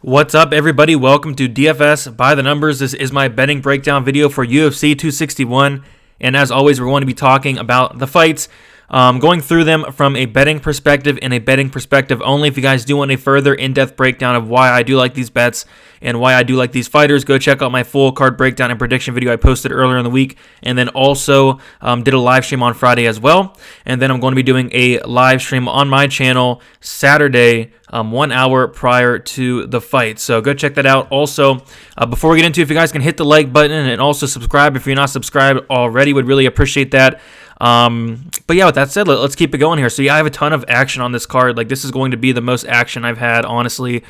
What's up, everybody? Welcome to DFS by the Numbers. This is my betting breakdown video for UFC 261, and as always, we're going to be talking about the fights, going through them from a betting perspective and a betting perspective only. If you guys do want a further in-depth breakdown of why I do like these bets and why I do like these fighters, go check out my full card breakdown and prediction video I posted earlier in the week, and then also did a live stream on Friday as well. And then I'm going to be doing a live stream on my channel Saturday, 1 hour prior to the fight. So go check that out. Also, before we get into it, if you guys can hit the like button and also subscribe if you're not subscribed already, would really appreciate that. But yeah, with that said, let's keep it going here. So yeah, I have a ton of action on this card. Like, this is going to be the most action I've had, honestly,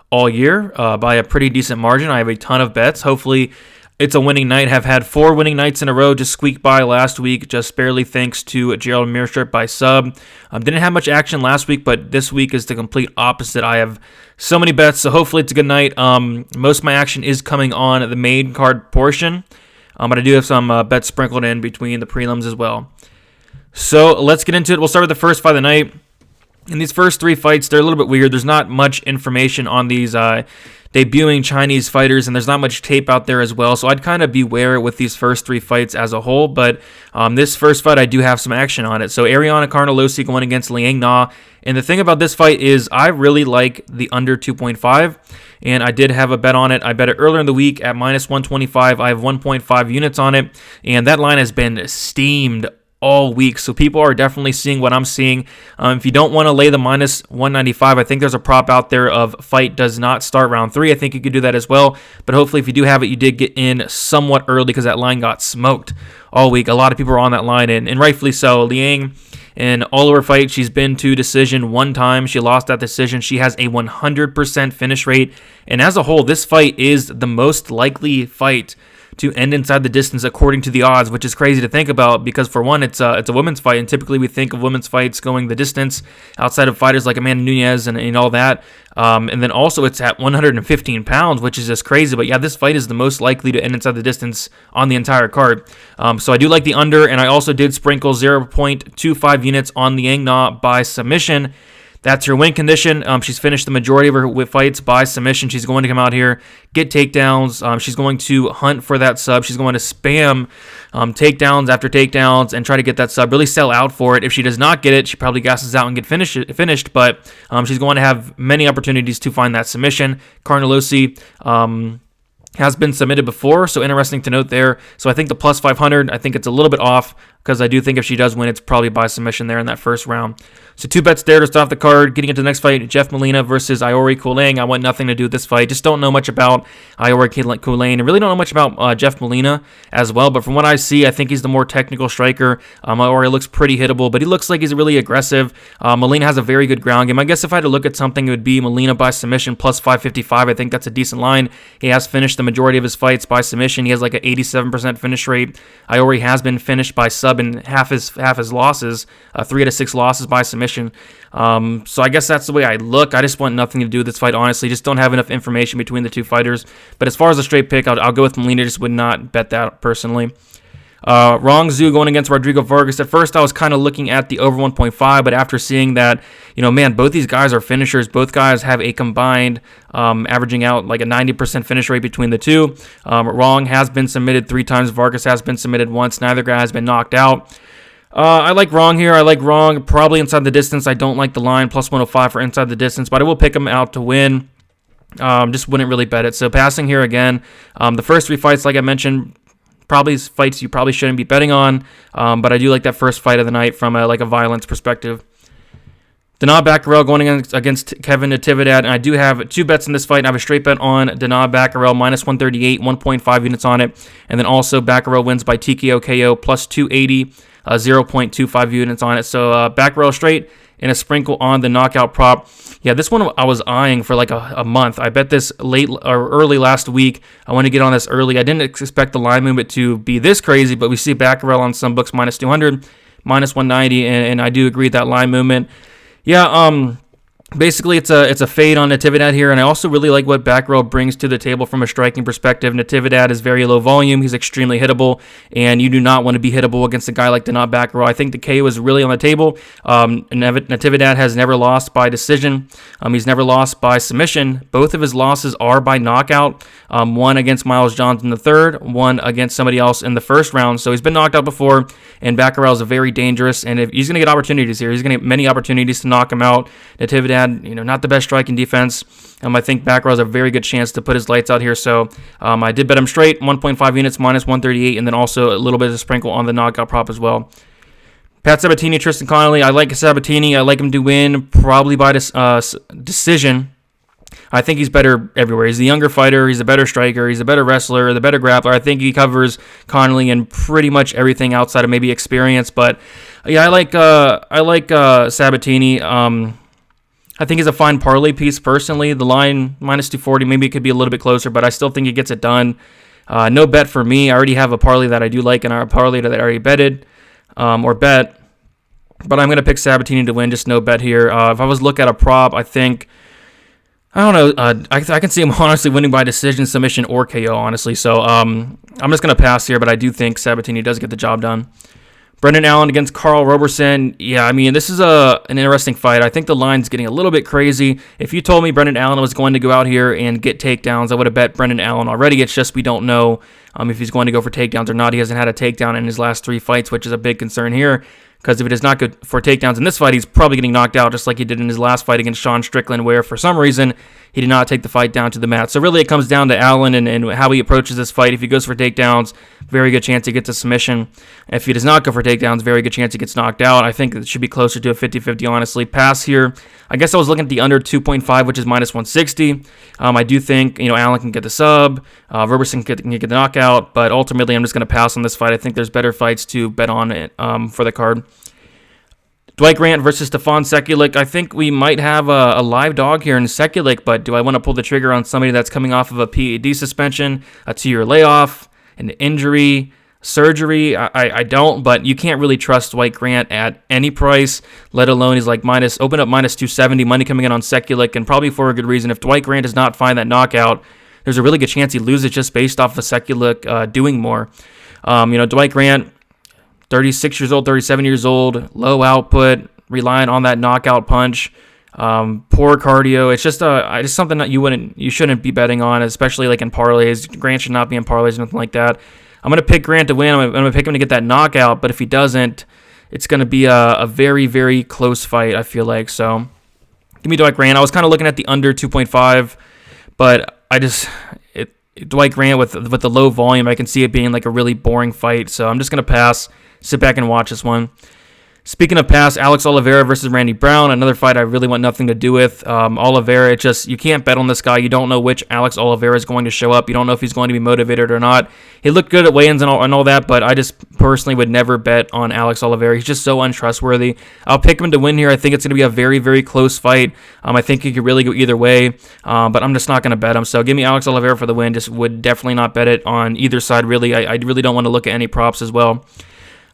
all year, by a pretty decent margin. I have a ton of bets. Hopefully it's a winning night. Have had 4 winning nights in a row. Just squeaked by last week, just barely thanks to Gerald Mearstrip by sub. Didn't have much action last week, but this week is the complete opposite. I have so many bets, so hopefully it's a good night. Most of my action is coming on the main card portion, but I do have some bets sprinkled in between the prelims as well. So let's get into it. We'll start with the first fight of the night. In these first 3 fights, they're a little bit weird. There's not much information on these debuting Chinese fighters, and there's not much tape out there as well, so I'd kind of beware with these first 3 fights as a whole. But this first fight, I do have some action on it. So Ariana Carnelossi going against Liang Na, and the thing about this fight is I really like the under 2.5, and I did have a bet on it. I bet it earlier in the week at minus 125. I have 1.5 units on it, and that line has been steamed all week, so people are definitely seeing what I'm seeing. If you don't want to lay the minus 195, I think there's a prop out there of fight does not start round 3. I think you could do that as well, but hopefully if you do have it, you did get in somewhat early because that line got smoked all week. A lot of people are on that line, and rightfully so. Liang, in all of her fights, she's been to decision 1 time. She lost that decision. She has a 100% finish rate, and as a whole, this fight is the most likely fight to end inside the distance according to the odds, which is crazy to think about because, for one, it's a women's fight, and typically we think of women's fights going the distance outside of fighters like Amanda Nunes and all that. And then also it's at 115 pounds, which is just crazy. But yeah, this fight is the most likely to end inside the distance on the entire card. So I do like the under, and I also did sprinkle 0.25 units on the Liang Na by submission. That's her win condition. She's finished the majority of her fights by submission. She's going to come out here, get takedowns. She's going to hunt for that sub. She's going to spam takedowns after takedowns and try to get that sub, really sell out for it. If she does not get it, she probably gasses out and get finished, but she's going to have many opportunities to find that submission. Carnelossi has been submitted before, so interesting to note there. So I think the plus 500, I think it's a little bit off because I do think if she does win, it's probably by submission there in that first round. So 2 bets there to start off the card. Getting into the next fight, Jeff Molina versus Iori Couliang. I want nothing to do with this fight. Just don't know much about Iori Couliang, and really don't know much about Jeff Molina as well. But from what I see, I think he's the more technical striker. Iori looks pretty hittable, but he looks like he's really aggressive. Molina has a very good ground game. I guess if I had to look at something, it would be Molina by submission plus 555. I think that's a decent line. He has finished the majority of his fights by submission. He has like an 87% finish rate. Iori has been finished by sub in half his losses, 3 out of 6 losses by submission. So I guess that's the way I look. I just want nothing to do with this fight, honestly. Just don't have enough information between the 2 fighters. But as far as a straight pick, I'll go with Molina. Just would not bet that personally. Rong Zhu going against Rodrigo Vargas. At first, I was kind of looking at the over 1.5, but after seeing that, man, both these guys are finishers. Both guys have a combined averaging out like a 90% finish rate between the 2. Rong has been submitted 3 times. Vargas has been submitted once. Neither guy has been knocked out. I like Rong here. I like Rong probably inside the distance. I don't like the line, plus 105 for inside the distance, but I will pick him out to win. Just wouldn't really bet it. So passing here again. The first 3 fights, like I mentioned, probably fights you probably shouldn't be betting on, but I do like that first fight of the night from a violence perspective. Danaa Bakkarel going against Kevin Natividad, and I do have 2 bets in this fight. I have a straight bet on Danaa Bakkarel, minus 138, 1.5 units on it, and then also Bakkarel wins by TKO KO, plus 280, 0.25 units on it. So Bakkarel straight and a sprinkle on the knockout prop. Yeah, this one I was eyeing for like a month. I bet this late or early last week. I want to get on this early. I didn't expect the line movement to be this crazy, but we see Bakkarel on some books minus 200, minus 190, and I do agree with that line movement. Yeah, Basically, it's a fade on Natividad here, and I also really like what back row brings to the table from a striking perspective. Natividad is very low volume. He's extremely hittable, and you do not want to be hittable against a guy like Donat back row. I think the KO is really on the table. Natividad has never lost by decision. He's never lost by submission. Both of his losses are by knockout. One against Miles Johnson in the third, one against somebody else in the first round. So he's been knocked out before, and Baccarel is very dangerous, and if he's going to get opportunities here. He's going to get many opportunities to knock him out. Natividad, not the best striking defense. I think Baccarel has a very good chance to put his lights out here. So I did bet him straight, 1.5 units, minus 138, and then also a little bit of a sprinkle on the knockout prop as well. Pat Sabatini, Tristan Connolly. I like Sabatini. I like him to win, probably by decision. I think he's better everywhere. He's the younger fighter. He's a better striker. He's a better wrestler, the better grappler. I think he covers Connolly in pretty much everything outside of maybe experience. But yeah, I like Sabatini. I think he's a fine parlay piece personally. The line minus 240, maybe it could be a little bit closer, but I still think he gets it done. No bet for me. I already have a parlay that I do like and a parlay that I already betted or bet. But I'm going to pick Sabatini to win, just no bet here. If I was to look at a prop, I think, I don't know, I can see him honestly winning by decision, submission, or KO, honestly. So I'm just going to pass here, but I do think Sabatini does get the job done. Brendan Allen against Carl Roberson. Yeah, this is an interesting fight. I think the line's getting a little bit crazy. If you told me Brendan Allen was going to go out here and get takedowns, I would have bet Brendan Allen already. It's just we don't know if he's going to go for takedowns or not. He hasn't had a takedown in his last 3 fights, which is a big concern here. Because if he does not go for takedowns in this fight, he's probably getting knocked out just like he did in his last fight against Sean Strickland, where for some reason he did not take the fight down to the mat. So really it comes down to Allen and how he approaches this fight. If he goes for takedowns, very good chance he gets a submission. If he does not go for takedowns, very good chance he gets knocked out. I think it should be closer to a 50-50, honestly. Pass here. I guess I was looking at the under 2.5, which is minus 160. I do think Allen can get the sub. Roberson can get the knockout. But ultimately, I'm just going to pass on this fight. I think there's better fights to bet on it for the card. Dwight Grant versus Stefan Sekulic. I think we might have a live dog here in Sekulic, but do I want to pull the trigger on somebody that's coming off of a PED suspension, a 2-year layoff, an injury, surgery? I don't, but you can't really trust Dwight Grant at any price, let alone he's like open up minus 270, money coming in on Sekulic, and probably for a good reason. If Dwight Grant does not find that knockout, there's a really good chance he loses just based off of Sekulic doing more. Dwight Grant, 36 years old, 37 years old, low output, relying on that knockout punch, poor cardio. It's just something that you shouldn't be betting on, especially like in parlays. Grant should not be in parlays, nothing like that. I'm going to pick Grant to win. I'm going to pick him to get that knockout, but if he doesn't, it's going to be a very, very close fight, I feel like. So give me Dwight Grant. I was kind of looking at the under 2.5, but Dwight Grant with the low volume, I can see it being like a really boring fight. So I'm just going to pass. Sit back and watch this one. Speaking of pass, Alex Oliveira versus Randy Brown, another fight I really want nothing to do with. Oliveira, you can't bet on this guy. You don't know which Alex Oliveira is going to show up. You don't know if he's going to be motivated or not. He looked good at weigh-ins and all that, but I just personally would never bet on Alex Oliveira. He's just so untrustworthy. I'll pick him to win here. I think it's going to be a very, very close fight. I think he could really go either way, but I'm just not going to bet him. So give me Alex Oliveira for the win. Just would definitely not bet it on either side, really. I really don't want to look at any props as well.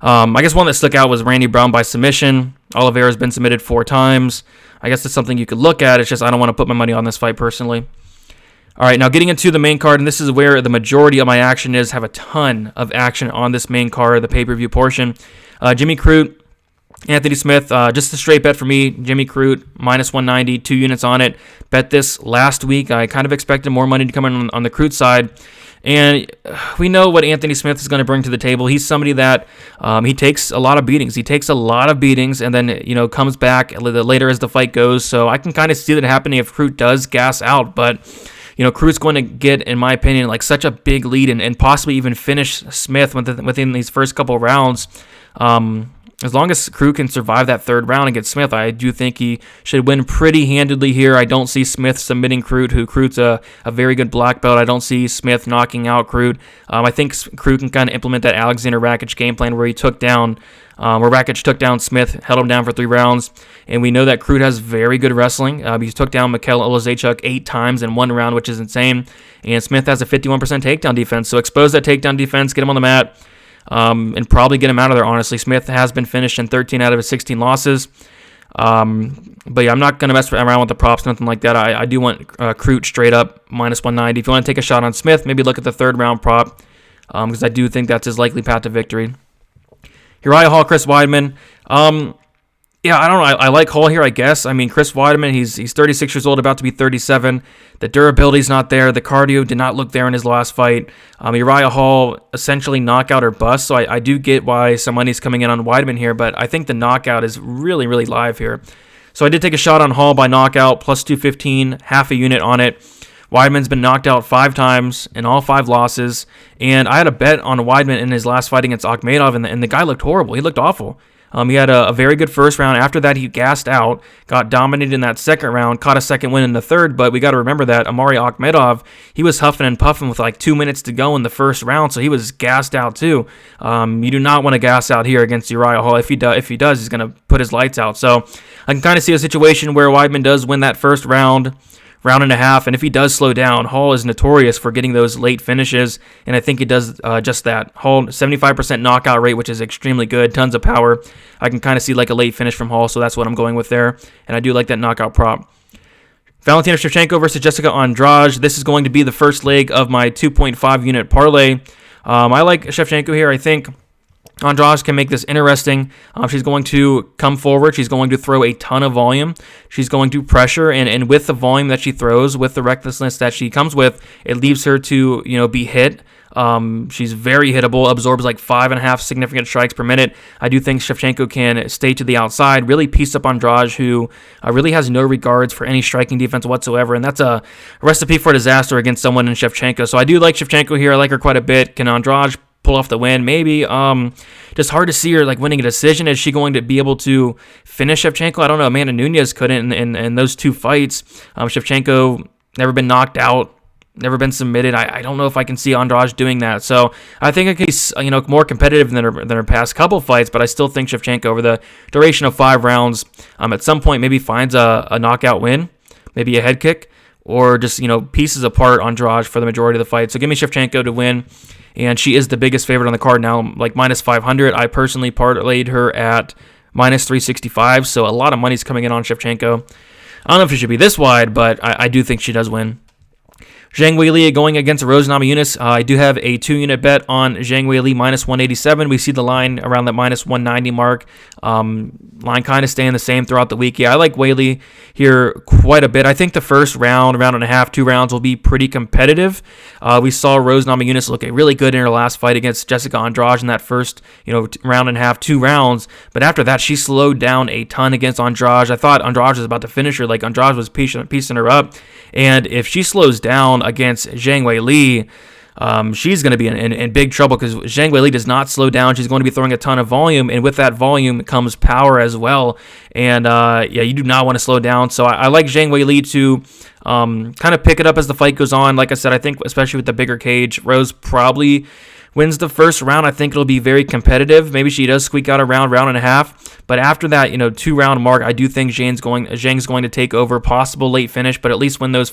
I guess one that stuck out was Randy Brown by submission. Oliveira's been submitted 4 times. I guess it's something you could look at. It's just I don't want to put my money on this fight personally. All right, now getting into the main card, and this is where the majority of my action is. Have a ton of action on this main card, the pay-per-view portion. Jimmy Croot, Anthony Smith, just a straight bet for me. Jimmy Croot, minus 190, 2 units on it. Bet this last week. I kind of expected more money to come in on the Croot side. And we know what Anthony Smith is going to bring to the table. He's somebody that he takes a lot of beatings. He takes a lot of beatings and then, comes back later as the fight goes. So I can kind of see that happening if Croot does gas out. But, Croot's going to get, in my opinion, like such a big lead and possibly even finish Smith within these first couple of rounds. As long as Croot can survive that third round against Smith, I do think he should win pretty handedly here. I don't see Smith submitting Croot, Croot's a very good black belt. I don't see Smith knocking out Croot. I think Croot can kind of implement that Alexander Rakic game plan where Rakic took down Smith, held him down for 3 rounds, and we know that Croot has very good wrestling. He took down Mikhail Olazechuk 8 times in 1 round, which is insane, and Smith has a 51% takedown defense, so expose that takedown defense, get him on the mat, and probably get him out of there, honestly. Smith has been finished in 13 out of his 16 losses. But yeah, I'm not going to mess around with the props, nothing like that. I do want Croot straight up minus 190. If you want to take a shot on Smith, maybe look at the third round prop, because I do think that's his likely path to victory. Uriah Hall, Chris Weidman. Yeah, I don't know. I like Hall here, I guess. I mean, Chris Weidman, he's 36 years old, about to be 37. The durability's not there. The cardio did not look there in his last fight. Uriah Hall, essentially knockout or bust. So I do get why some money's coming in on Weidman here, but I think the knockout is really, really live here. So I did take a shot on Hall by knockout, plus 215, half a unit on it. Weidman's been knocked out 5 times in all 5 losses, and I had a bet on Weidman in his last fight against Akhmedov, and the guy looked horrible. He looked awful. He had a very good first round. After that, he gassed out, got dominated in that second round, caught a second win in the third, but we got to remember that Amari Akhmedov, he was huffing and puffing with like 2 minutes to go in the first round, so he was gassed out too. You do not want to gas out here against Uriah Hall. If he does, he's going to put his lights out. So I can kind of see a situation where Weidman does win that first round and a half, and if he does slow down, Hall is notorious for getting those late finishes, and I think he does just that. Hall, 75% knockout rate, which is extremely good, tons of power. I can kind of see like a late finish from Hall, so that's what I'm going with there, and I do like that knockout prop. Valentina Shevchenko versus Jessica Andrade. This is going to be the first leg of my 2.5 unit parlay. I like Shevchenko here. I think Andrade can make this interesting. She's going to come forward. She's going to throw a ton of volume. She's going to pressure, and with the volume that she throws, with the recklessness that she comes with, it leaves her to be hit. She's very hittable, absorbs like 5.5 significant strikes per minute. I do think Shevchenko can stay to the outside, really piece up Andrade, who really has no regards for any striking defense whatsoever, and that's a recipe for disaster against someone in Shevchenko. So I do like Shevchenko here. I like her quite a bit. Can Andrade pull off the win? Maybe. Just hard to see her like winning a decision. Is she going to be able to finish Shevchenko? I don't know. Amanda Nunes couldn't in those 2 fights. Shevchenko never been knocked out, never been submitted. I don't know if I can see Andrade doing that. So I think it can be more competitive than her past couple fights, but I still think Shevchenko over the duration of 5 rounds at some point maybe finds a knockout win, maybe a head kick, or just pieces apart Andrade for the majority of the fight. So give me Shevchenko to win. And she is the biggest favorite on the card now, like minus 500. I personally parlayed her at minus 365, so a lot of money's coming in on Shevchenko. I don't know if it should be this wide, but I do think she does win. Zhang Weili going against Rose Namajunas. I do have a 2-unit bet on Zhang Weili minus 187. We see the line around that minus 190 mark. Line kind of staying the same throughout the week. Yeah, I like Weili here quite a bit. I think the first round and a half, 2 rounds will be pretty competitive. We saw Rose Namajunas look really good in her last fight against Jessica Andrade in that first round and a half, 2 rounds. But after that, she slowed down a ton against Andrade. I thought Andrade was about to finish her. Like Andrade was piecing her up. And if she slows down against Zhang Weili, she's going to be in big trouble because Zhang Weili does not slow down. She's going to be throwing a ton of volume, and with that volume comes power as well. And you do not want to slow down. So I like Zhang Weili to kind of pick it up as the fight goes on. Like I said, I think especially with the bigger cage, Rose probably wins the first round. I think it'll be very competitive. Maybe she does squeak out a round and a half. But after that, 2-round mark, I do think Zhang's going to take over, possible late finish, but at least win those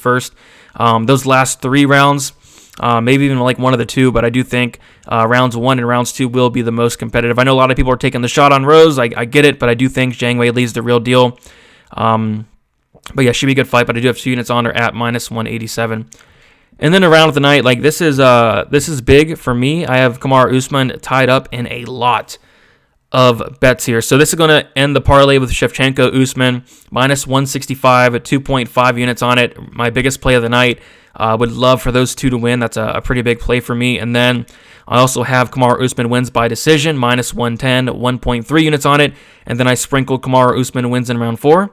those last 3 rounds. Maybe even like one of the 2, but I do think rounds 1 and rounds 2 will be the most competitive. I know a lot of people are taking the shot on Rose. I get it, but I do think Zhang Weili's the real deal. But yeah, should be a good fight, but I do have 2 units on her at minus 187. And then around the night, like this is big for me. I have Kamaru Usman tied up in a lot of bets here. So this is going to end the parlay with Shevchenko Usman minus 165 at 2.5 units on it. My biggest play of the night. Would love for those 2 to win. That's a pretty big play for me. And then I also have Kamaru Usman wins by decision minus 110, 1.3 units on it. And then I sprinkled Kamaru Usman wins in round 4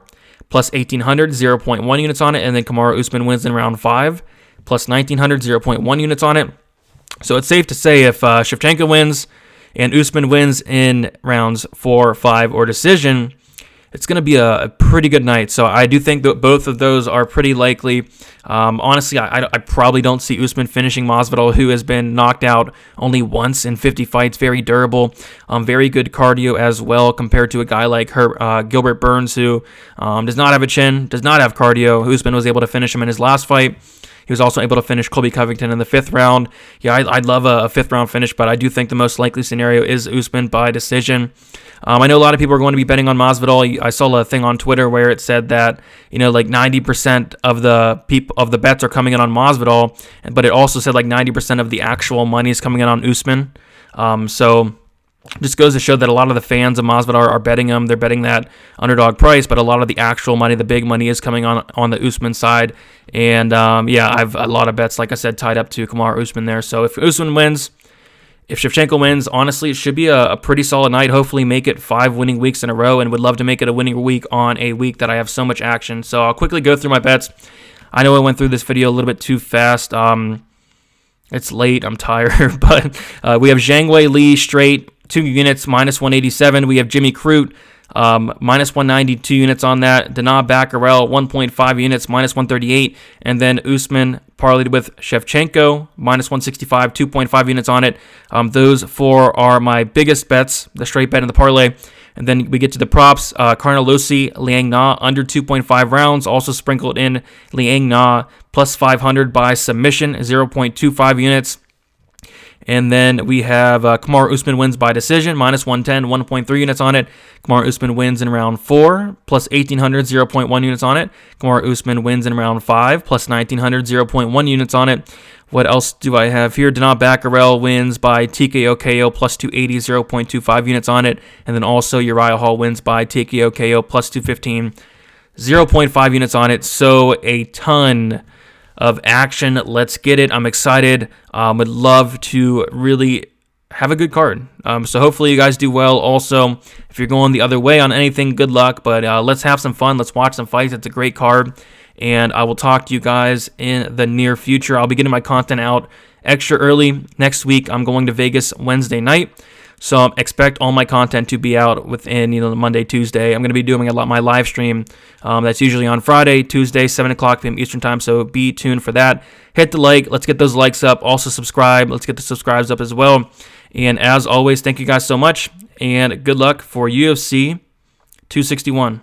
plus 1,800, 0.1 units on it. And then Kamaru Usman wins in round 5 plus 1,900, 0.1 units on it. So it's safe to say if Shevchenko wins and Usman wins in rounds 4, 5, or decision, it's going to be a pretty good night. So I do think that both of those are pretty likely. Honestly, I probably don't see Usman finishing Masvidal, who has been knocked out only once in 50 fights. Very durable, very good cardio as well compared to a guy like Gilbert Burns, who does not have a chin, does not have cardio. Usman was able to finish him in his last fight. He was also able to finish Colby Covington in the 5th round. Yeah, I'd love a 5th round finish, but I do think the most likely scenario is Usman by decision. I know a lot of people are going to be betting on Masvidal. I saw a thing on Twitter where it said that, like 90% of the bets are coming in on Masvidal, but it also said like 90% of the actual money is coming in on Usman. So just goes to show that a lot of the fans of Masvidal are betting him. They're betting that underdog price, but a lot of the actual money, the big money, is coming on the Usman side. And I've a lot of bets, like I said, tied up to Kamaru Usman there. So if Usman wins, if Shevchenko wins, honestly, it should be a pretty solid night. Hopefully make it 5 winning weeks in a row, and would love to make it a winning week on a week that I have so much action. So I'll quickly go through my bets. I know I went through this video a little bit too fast. It's late. I'm tired. But we have Zhang Weili straight, 2 units, minus 187. We have Jimmy Croot, minus 192 units on that. Danaa Bakkarel, 1.5 units, minus 138. And then Usman parlayed with Shevchenko, minus 165, 2.5 units on it. Those 4 are my biggest bets, the straight bet and the parlay. And then we get to the props. Carnelossi, Liang Na, under 2.5 rounds. Also sprinkled in Liang Na, plus 500 by submission, 0.25 units. And then we have Kamaru Usman wins by decision, minus 110, 1.3 units on it. Kamaru Usman wins in round 4, plus 1,800, 0.1 units on it. Kamaru Usman wins in round 5, plus 1,900, 0.1 units on it. What else do I have here? Danaa Bakkarel wins by TKO KO, plus 280, 0.25 units on it. And then also Uriah Hall wins by TKO KO, plus 215, 0.5 units on it. So a ton of action. Let's get it. I'm excited. Would love to really have a good card. So hopefully you guys do well. Also, if you're going the other way on anything, good luck. But let's have some fun. Let's watch some fights. It's a great card. And I will talk to you guys in the near future. I'll be getting my content out extra early. Next week, I'm going to Vegas Wednesday night. So expect all my content to be out within, Monday, Tuesday. I'm going to be doing my live stream. That's usually on Friday, Tuesday, 7 o'clock p.m. Eastern time. So be tuned for that. Hit the like. Let's get those likes up. Also subscribe. Let's get the subscribes up as well. And as always, thank you guys so much. And good luck for UFC 261.